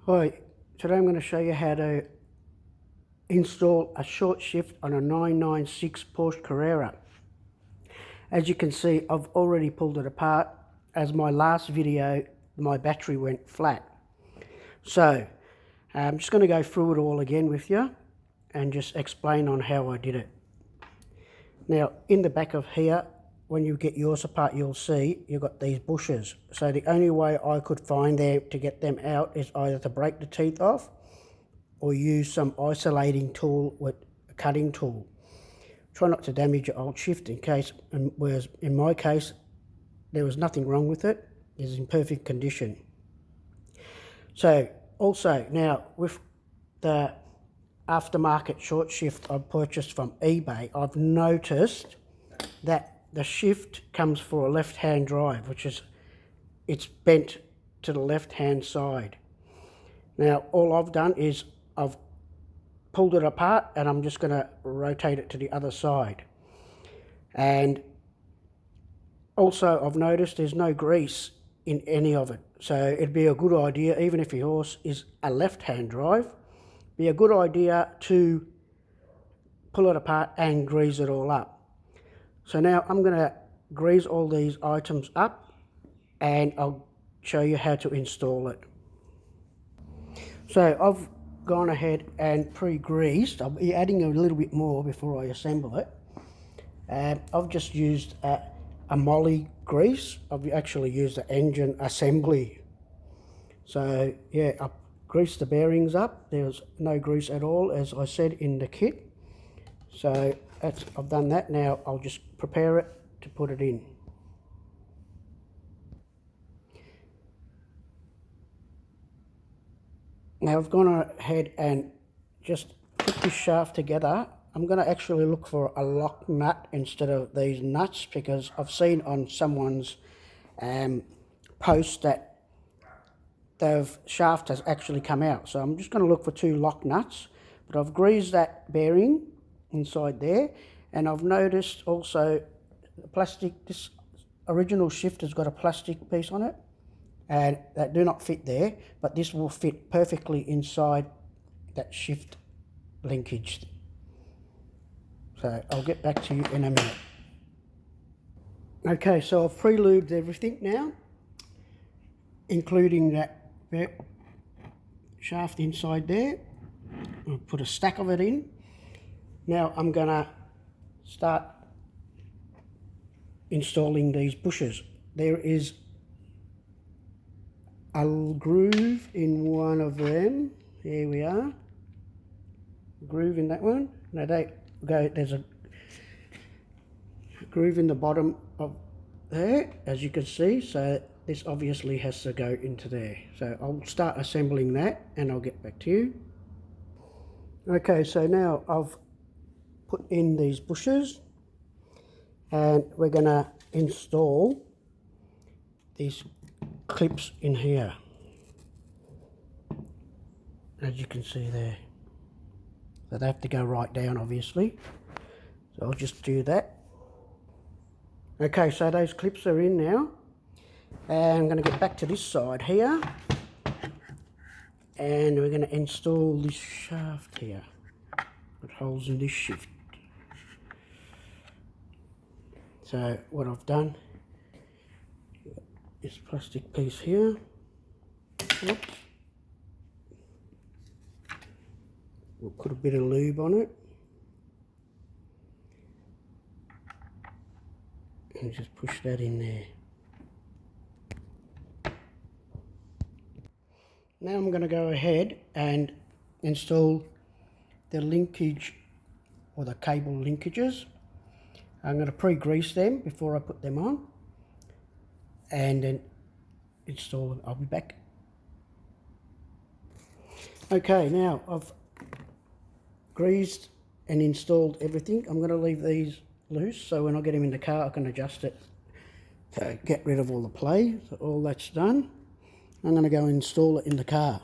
Hi, today I'm going to show you how to install a short shift on a 996 Porsche Carrera. As you can see, I've already pulled it apart. As my last video, my battery went flat. So I'm just going to go through it all again with you and just explain on how I did it. Now, in the back of here, when you get yours apart, you'll see you've got these bushes. So the only way I could find there to get them out is either to break the teeth off or use some isolating tool with a cutting tool. Try not to damage your old shift in case, and whereas in my case, there was nothing wrong with it. It's in perfect condition. So also now with the aftermarket short shift I purchased from eBay, I've noticed that the shift comes for a left-hand drive, which is, it's bent to the left-hand side. Now, all I've done is I've pulled it apart and I'm just going to rotate it to the other side. And also I've noticed there's no grease in any of it. So it'd be a good idea, even if your horse is a left-hand drive, be a good idea to pull it apart and grease it all up. So now I'm going to grease all these items up and I'll show you how to install it. So I've gone ahead and pre-greased. I'll be adding a little bit more before I assemble it. I've just used a moly grease. I've actually used an engine assembly. So yeah, I've greased the bearings up. There's no grease at all, as I said in the kit. So I've done that. Now I'll just prepare it to put it in. Now I've gone ahead and just put this shaft together. I'm going to actually look for a lock nut instead of these nuts, because I've seen on someone's post that the shaft has actually come out. So I'm just going to look for 2 lock nuts. But I've greased that bearing inside there, and I've noticed also the plastic, this original shift has got a plastic piece on it, and that do not fit there, but this will fit perfectly inside that shift linkage. So I'll get back to you in a minute. Okay, so I've pre-lubed everything now, including that shaft inside there. I'll put a stack of it in. Now I'm going to start installing these bushes. There is a groove in one of them. Here we are. Groove in that one. Now there's a groove in the bottom of there, as you can see. So this obviously has to go into there. So I'll start assembling that and I'll get back to you. Okay, so now I've put in these bushes and we're going to install these clips in here, as you can see there. So they have to go right down, obviously. So I'll just do that. Okay, so those clips are in now, and I'm going to get back to this side here, and we're going to install this shaft here that holds in this shift. So what I've done, this plastic piece here. Oops. We'll put a bit of lube on it and just push that in there. Now I'm going to go ahead and install the linkage, or the cable linkages. I'm going to pre-grease them before I put them on and then install them. I'll be back. Okay, now I've greased and installed everything. I'm going to leave these loose so when I get them in the car I can adjust it to get rid of all the play. So all that's done. I'm going to go install it in the car.